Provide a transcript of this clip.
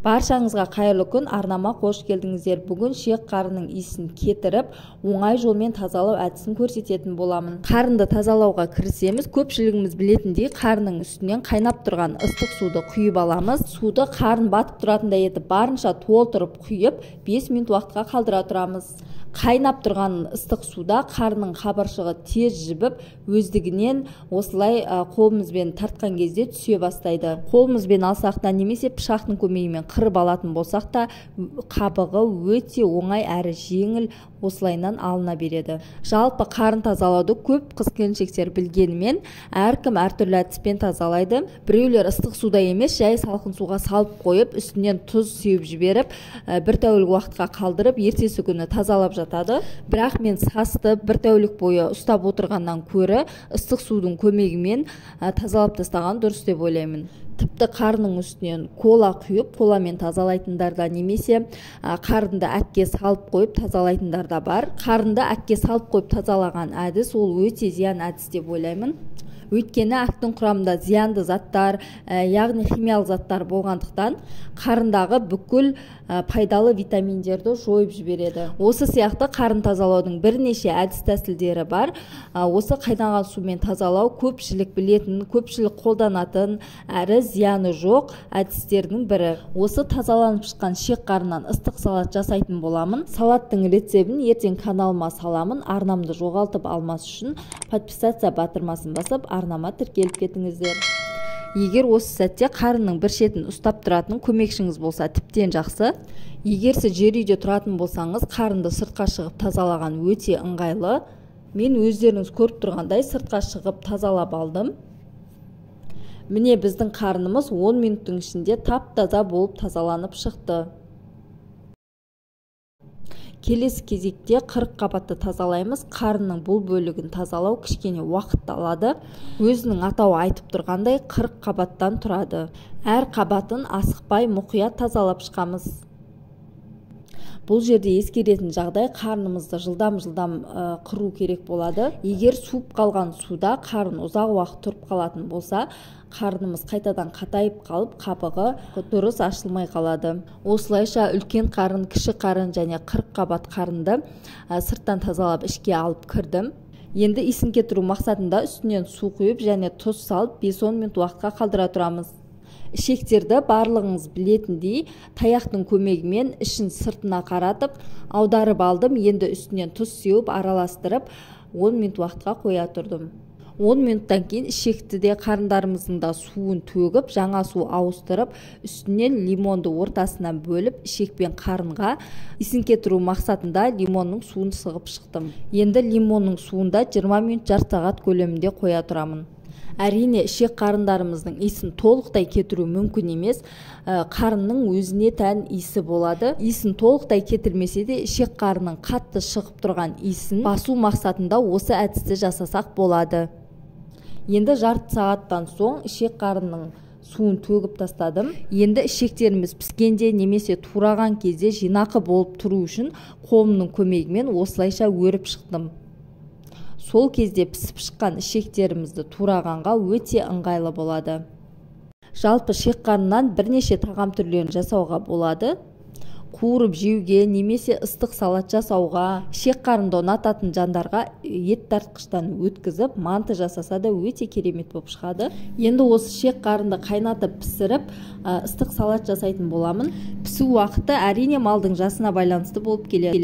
Баршаңызға қайырлы күн, арнама қош келдіңіздер. Бүгін ішек қарынның иісін кетіріп, оңай жолмен тазалау әдісін көрсететін боламын. Қарынды тазалауға кірісеміз. Көпшілігіміз білетіндей, қарынның үстінен қайнап тұрған ыстық суды құйып аламыз. Суды қарын батып тұратындай етіп барынша толтырып құйып, 5 минут уақытқа қалдыра тұрамыз. Қайнап тұрған ыстық суда қарынның қабыршығы тез жібіп, өздігінен осылай қолымызбен тартқан кезде түсе бастайды. Қолымызбен алсақ та немесе пышақтың көмегімен қырып алатын болсақ та, қабығы өте оңай әрі жеңіл осылайынан алына береді. Жалпы қарын тазалауды көп қыз-келіншектер білгенімен, әркім әртүрлі әдіспен тазалайды. Біреулер ыстық суда емес, жай салқын суға салып қойып, үстінен тұз сеуіп жіберіп, бір тәулік уақытқа қалдырып, ертесі күні тазалап жатады. Бірақ мен састы бір тәулік бойы ұстап отырғаннан көрі ыстық судың көмегімен тазалап тастаған дұрыс деп ойлаймын. Тіпті қарынның үстінен кола құйып, коламен тазалайтындар да немесе қарынды әкке салып қойып тазалайтындар да бар. Қарынды әкке салып қойып тазалаған әдіс ол өте зиян әдіс деп ойлаймын. Өйткені әктің құрамында зиянды заттар, яғни химиялық заттар болғандықтан қарындағы бүкіл пайдалы витаминдерді жойып жібереді. Осы сияқты қарын тазалаудың бірнеше әдіс тәсілдері бар. Осы қайнаған сумен тазалау көпшілік білетін, көпшілік қолданатын, әрі зияны жоқ әдістердің бірі. Осы тазаланып шыққан ішек қарыннан ыстық салат жасайтын боламын. Салаттың рецебін ертең каналыма саламын. Арнамды жоғалтып алмас үшін подписация батырмасын басып, арнама тіркеліп кетіңіздер. Егер осы сәтте қарынның бір шетін ұстап тұратын көмекшіңіз болса, тіптен жақсы. Егер сіз жер үйде тұратын болсаңыз, қарынды сыртқа шығып тазалаған өте ыңғайлы. Мен өздеріңіз көріп тұрғандай сыртқа шығып тазалап алдым. Міне біздің қарынымыз 10 минуттың ішінде тап-таза болып тазаланып шықты. Келесі кезекте 40 қабатты тазалаймыз. Қарынның бұл бөлігін тазалау кішкене уақыт алады. Өзінің атауы айтып тұрғандай 40 қабаттан тұрады. Әр қабатын асықпай мұқият тазалап шығамыз. Бұл жерде ескеретін жағдай қарнымызды жылдам-жылдам қыру керек болады. Егер суып қалған суда қарын ұзақ уақыт тұрып қалатын болса, қарнымыз қайтадан қатайып қалып, қабығы дұрыс ашылмай қалады. Осылайша үлкен қарын, кіші қарын және 40 қабат қарынды сырттан тазалап ішке алып кірдім. Енді иісін кетіру мақсатында үстінен су құйып және тұз салып 5-10 минут уақытқа қалдыра тұрамыз. Ішектерді барлығыңыз білетіндей таяқтың көмегімен ішін сыртына қаратып, аударып алдым. Енді үстінен тұз сеуіп араластырып 10 минут уақытқа қоя тұрдым. 10 минуттан кейін ішекті де қарындарымыздың да суын төгіп, жаңа су ауыстырып, үстінен лимонды ортасынан бөліп, ішекпен қарынға иісін кетіру мақсатында лимонның суын сығып шықтым. Енді лимонның суында 20 минут жарты сағат көлемінде қоя тұрамын. Әрине, ішек қарындарымыздың иісін толықтай кетіру мүмкін емес. Қарынның өзіне тән иісі болады. Иісін толықтай кетірмесе де, ішек қарынның қатты шығып тұрған иісін басу мақсатында осы әдісті жасасақ болады. Енді жарты сағаттан соң ішек қарынның суын төгіп тастадым. Енді ішектеріміз піскенде немесе тураған кезде жинақы болып тұру үшін қолымның көмегімен осылайша өріп шықтым. Сол кезде пісіп шыққан ішектерімізді турағанға өте ыңғайлы болады. Жалпы ішек қарыннан бірнеше тағам түрлерін жасауға болады. Қуырып жеуге немесе ыстық салат жасауға, ішек қарынды ұнататын жандарға ет тартқыштан өткізіп, манты жасаса да өте керемет болып шығады. Енді осы ішек қарынды қайнатып пісіріп, ыстық салат жасайтын боламын. Пісу уақыты әрине малдың жасына байланысты болып келеді.